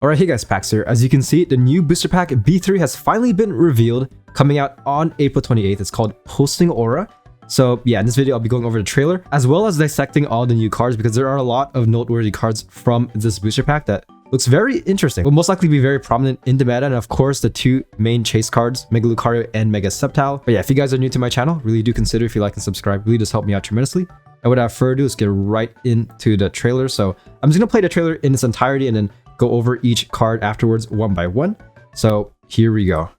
Alright, hey guys, Pax here. As you can see, the new booster pack B3 has finally been revealed, coming out on April 28th. It's called Pulsing Aura. So yeah, in this video, I'll be going over the trailer, as well as dissecting all the new cards, because there are a lot of noteworthy cards from this booster pack that looks very interesting. Will most likely be very prominent in the meta, and of course, the two main chase cards, Mega Lucario and Mega Sceptile. But yeah, if you guys are new to my channel, really do consider if you like and subscribe. Really does help me out tremendously. And without further ado, let's get right into the trailer. So I'm just gonna play the trailer in its entirety and then go over each card afterwards one by one. So here we go.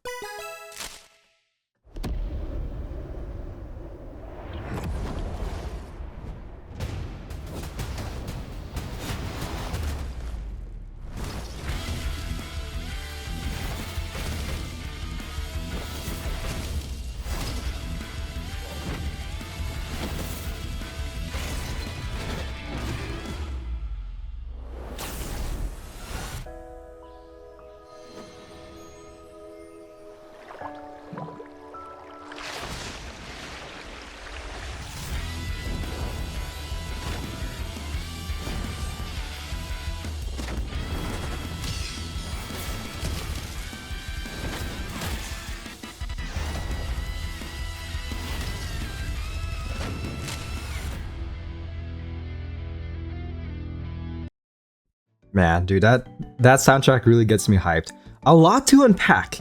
Man, dude, that soundtrack really gets me hyped. A lot to unpack.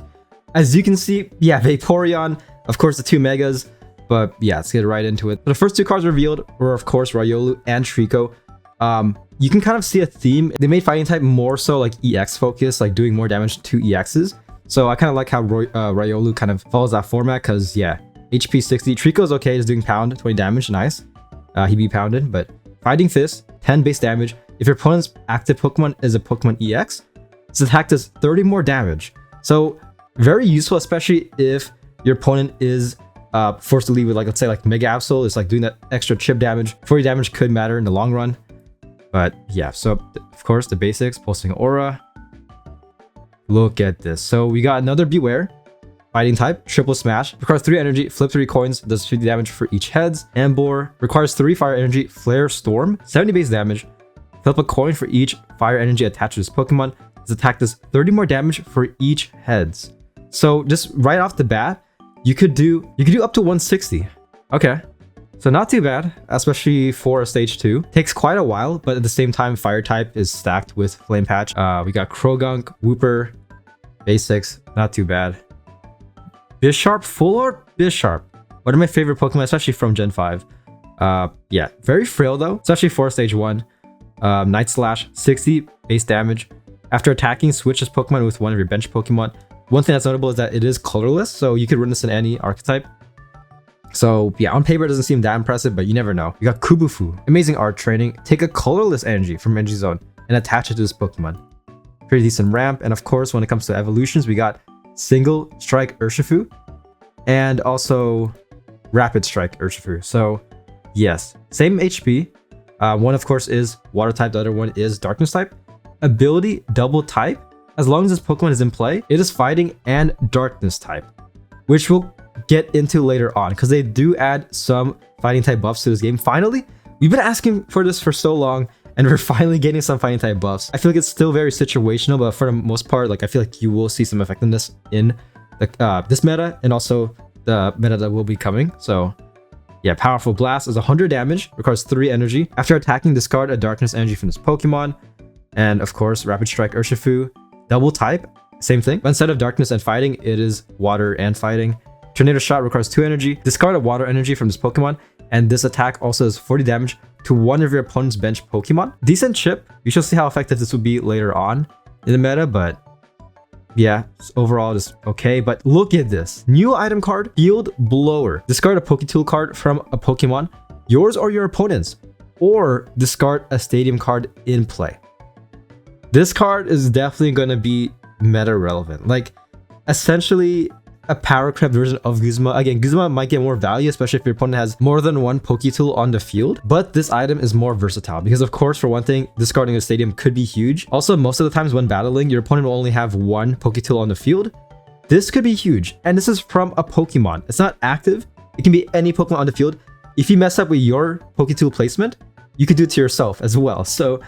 As you can see, yeah, Vaporeon, of course the two Megas, but yeah, let's get right into it. The first two cards revealed were, of course, Riolu and Trico. You can kind of see a theme. They made fighting type more so like EX focused, like doing more damage to EXs. So I kind of like how Riolu kind of follows that format, because yeah, HP 60. Trico's okay, just doing pound, 20 damage, nice. He be pounded, but Fighting Fist, 10 base damage. If your opponent's active Pokemon is a Pokemon EX, this attack does 30 more damage. So very useful, especially if your opponent is forced to leave with, like, let's say like Mega Absol. It's like doing that extra chip damage. 40 damage could matter in the long run. But yeah, so of course the basics, Pulsing Aura. Look at this. So we got another Beware. Fighting type, triple smash, requires 3 energy, flip 3 coins, does 50 damage for each heads. Ambor requires 3 fire energy, flare storm, 70 base damage. Flip a coin for each fire energy attached to this Pokemon. This attack does 30 more damage for each heads. So just right off the bat, you could do up to 160. Okay, so not too bad, especially for a stage 2. Takes quite a while, but at the same time, fire type is stacked with Flame Patch. We got Krogunk, Wooper, basics, not too bad. Bisharp, full art Bisharp. One of my favorite Pokemon, especially from Gen 5. Yeah, very frail though, especially for stage 1. Night Slash, 60 base damage. After attacking, switch this Pokemon with one of your bench Pokemon. One thing that's notable is that it is colorless, so you could run this in any archetype. So yeah, on paper it doesn't seem that impressive, but you never know. You got Kubufu, amazing art training. Take a colorless energy from Energy Zone and attach it to this Pokemon. Pretty decent ramp, and of course when it comes to evolutions, we got Single Strike Urshifu and also Rapid Strike Urshifu. So yes, same HP. One of course is water type, the other one is darkness type. Ability double type. As long as this Pokemon is in play, it is fighting and darkness type, which we'll get into later on, because they do add some fighting type buffs to this game. Finally, we've been asking for this for so long, and we're finally getting some fighting type buffs. I feel like it's still very situational, but for the most part, like, I feel like you will see some effectiveness in the, this meta, and also the meta that will be coming. So yeah, Powerful Blast is 100 damage, requires 3 energy. After attacking, discard a darkness energy from this Pokemon. And of course, Rapid Strike Urshifu, double type, same thing. But instead of darkness and fighting, it is water and fighting. Tornado Shot requires 2 energy. Discard a water energy from this Pokemon, and this attack also does 40 damage to one of your opponent's bench Pokemon. Decent chip. We shall see how effective this will be later on in the meta, but yeah, overall just okay. But look at this. New item card, Field Blower. Discard a Poketool card from a Pokemon, yours or your opponent's, or discard a stadium card in play. This card is definitely going to be meta relevant. Like, essentially a power crept version of Guzma. Again, Guzma might get more value, especially if your opponent has more than one Poketool on the field, but this item is more versatile because, of course, for one thing, discarding a stadium could be huge. Also, most of the times when battling, your opponent will only have one Poketool on the field. This could be huge, and this is from a Pokemon. It's not active. It can be any Pokemon on the field. If you mess up with your Poketool placement, you could do it to yourself as well. So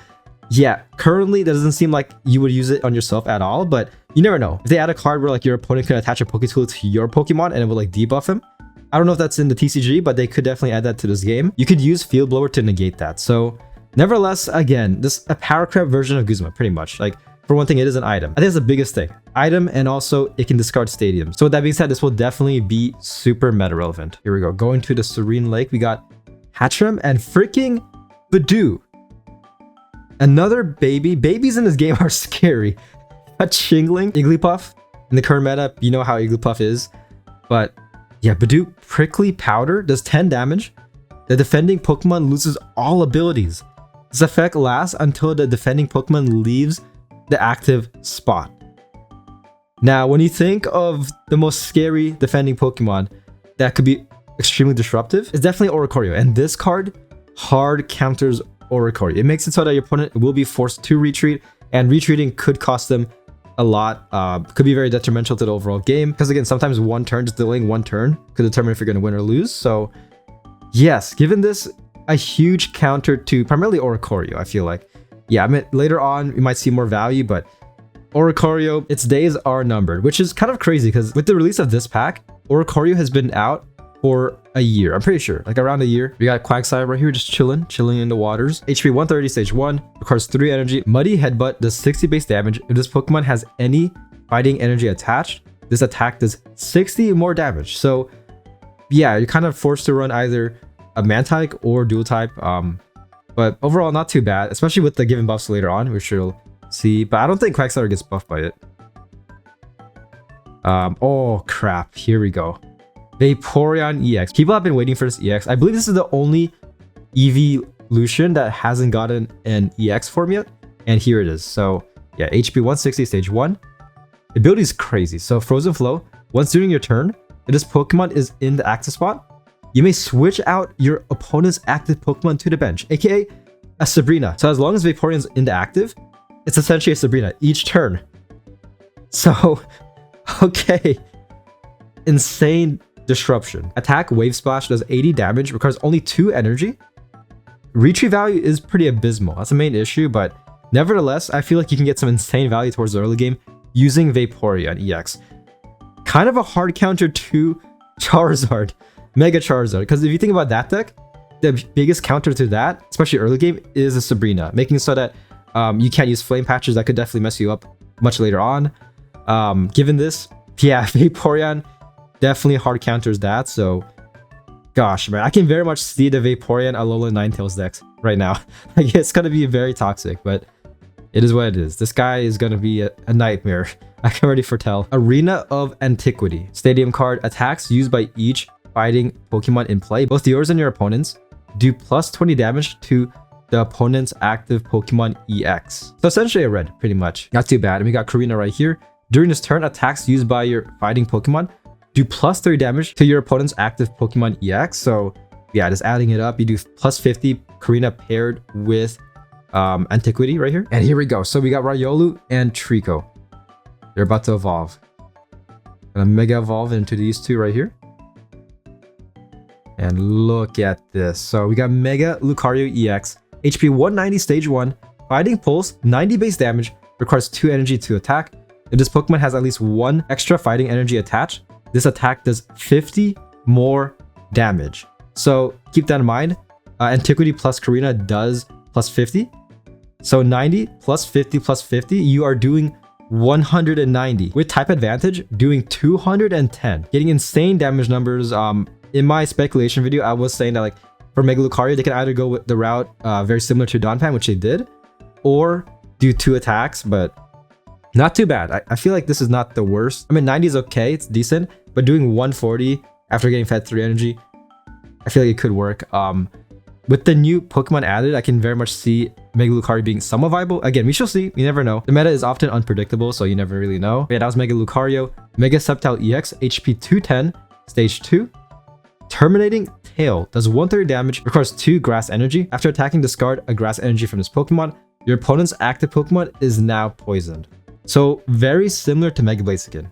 yeah, currently, that doesn't seem like you would use it on yourself at all, but you never know. If they add a card where like your opponent could attach a Poketool to your Pokemon and it would like debuff him, I don't know if that's in the TCG, but they could definitely add that to this game. You could use Field Blower to negate that. So, nevertheless, again, this a Power Crab version of Guzma, pretty much. Like, for one thing, it is an item. I think it's the biggest thing. Item, and also it can discard stadiums. So with that being said, this will definitely be super meta relevant. Here we go. Going to the Serene Lake, we got Heatran and freaking Badoo. Another baby. Babies in this game are scary. A Chingling, Igglypuff. In the current meta, you know how Igglypuff is. But yeah, Badoo, Prickly Powder, does 10 damage. The defending Pokemon loses all abilities. This effect lasts until the defending Pokemon leaves the active spot. Now, when you think of the most scary defending Pokemon that could be extremely disruptive, it's definitely Oricorio. And this card hard counters Oricorio. It makes it so that your opponent will be forced to retreat, and retreating could cost them a lot. Could be very detrimental to the overall game, because again, sometimes one turn, just delaying one turn, could determine if you're going to win or lose. So yes, given this a huge counter to primarily Oricorio, I feel like. Yeah, I mean, later on, we might see more value, but Oricorio, its days are numbered, which is kind of crazy, because with the release of this pack, Oricorio has been out for a year. I'm pretty sure, like around a year. We got Quagsire right here, just chilling in the waters. HP 130, stage 1, requires 3 energy. Muddy Headbutt does 60 base damage. If this Pokemon has any fighting energy attached, this attack does 60 more damage. So yeah, you're kind of forced to run either a Man-type or Dual-type. But overall, not too bad, especially with the given buffs later on, which you'll see. But I don't think Quagsire gets buffed by it. Oh crap, here we go. Vaporeon EX. People have been waiting for this EX. I believe this is the only evolution that hasn't gotten an EX form yet. And here it is. So yeah, HP 160, stage 1. The ability is crazy. So Frozen Flow, once during your turn, if this Pokemon is in the active spot, you may switch out your opponent's active Pokemon to the bench, aka a Sabrina. So as long as Vaporeon's in the active, it's essentially a Sabrina each turn. So, okay. Insane disruption. Attack Wave Splash does 80 damage, requires only 2 energy. Retreat value is pretty abysmal. That's the main issue, but nevertheless, I feel like you can get some insane value towards the early game using Vaporeon EX. Kind of a hard counter to Charizard, Mega Charizard, because if you think about that deck, the biggest counter to that, especially early game, is a Sabrina, making so that you can't use Flame Patches. That could definitely mess you up much later on. Given this, yeah, Vaporeon definitely hard counters that. So gosh, man, I can very much see the Vaporeon Alola Ninetales decks right now. Like, it's gonna be very toxic, but it is what it is. This guy is gonna be a nightmare. I can already foretell. Arena of Antiquity. Stadium card. Attacks used by each fighting Pokemon in play, both yours and your opponent's, do plus 20 damage to the opponent's active Pokemon EX. So essentially a red, pretty much. Not too bad. And we got Karina right here. During this turn, attacks used by your fighting Pokemon do plus 30 damage to your opponent's active Pokemon EX. So yeah, just adding it up, you do plus 50 Karina paired with Antiquity right here. And here we go. So we got Riolu and Trico. They're about to evolve. Gonna Mega Evolve into these two right here. And look at this. So we got Mega Lucario EX, HP 190, stage 1, Fighting Pulse, 90 base damage, requires 2 energy to attack. If this Pokemon has at least 1 extra fighting energy attached, this attack does 50 more damage. So keep that in mind. Antiquity plus Karina does plus 50. So 90 plus 50 plus 50, you are doing 190. With type advantage, doing 210. Getting insane damage numbers. In my speculation video, I was saying that like for Mega Lucario, they can either go with the route very similar to Donphan, which they did, or do 2 attacks, but not too bad. I feel like this is not the worst. I mean, 90 is okay, it's decent, but doing 140 after getting fed 3 energy, I feel like it could work. With the new Pokemon added, I can very much see Mega Lucario being somewhat viable. Again, we shall see. You never know. The meta is often unpredictable, so you never really know. But yeah, that was Mega Lucario. Mega Sceptile EX, HP 210, stage 2. Terminating Tail does 130 damage, requires 2 grass energy. After attacking, discard a grass energy from this Pokemon. Your opponent's active Pokemon is now poisoned. So very similar to Mega Blaziken.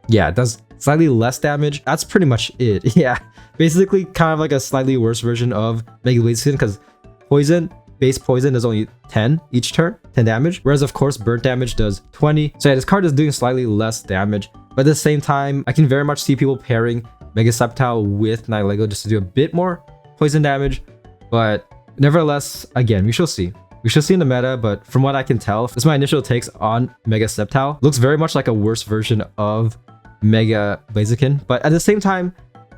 Yeah, it does slightly less damage. That's pretty much it. Yeah, basically kind of like a slightly worse version of Mega Blaziken, because poison base poison does only 10 each turn, 10 damage. Whereas of course burnt damage does 20. So yeah, this card is doing slightly less damage. But at the same time, I can very much see people pairing Mega Sceptile with Nihilego just to do a bit more poison damage. But nevertheless, again, we shall see. We shall see in the meta, but from what I can tell, this is my initial takes on Mega Sceptile. Looks very much like a worse version of Mega Blaziken. But at the same time,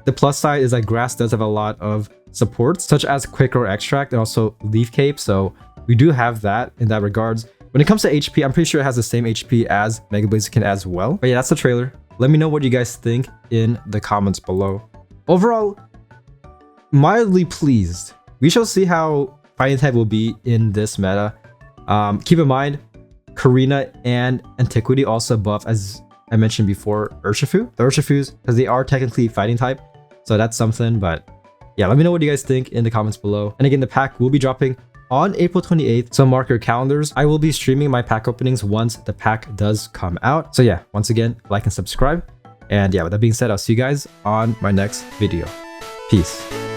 the plus side is that Grass does have a lot of supports, such as Quick Roar Extract and also Leaf Cape. So we do have that in that regards. When it comes to HP, I'm pretty sure it has the same HP as Mega Blaziken as well. But yeah, that's the trailer. Let me know what you guys think in the comments below. Overall, mildly pleased. We shall see how Fighting type will be in this meta. Keep in mind, Karina and Antiquity also buff, as I mentioned before, Urshifu. The Urshifus, because they are technically Fighting type. So that's something, but yeah, let me know what you guys think in the comments below. And again, the pack will be dropping on April 28th, so mark your calendars. I will be streaming my pack openings once the pack does come out. So yeah, once again, like and subscribe. And yeah, with that being said, I'll see you guys on my next video. Peace.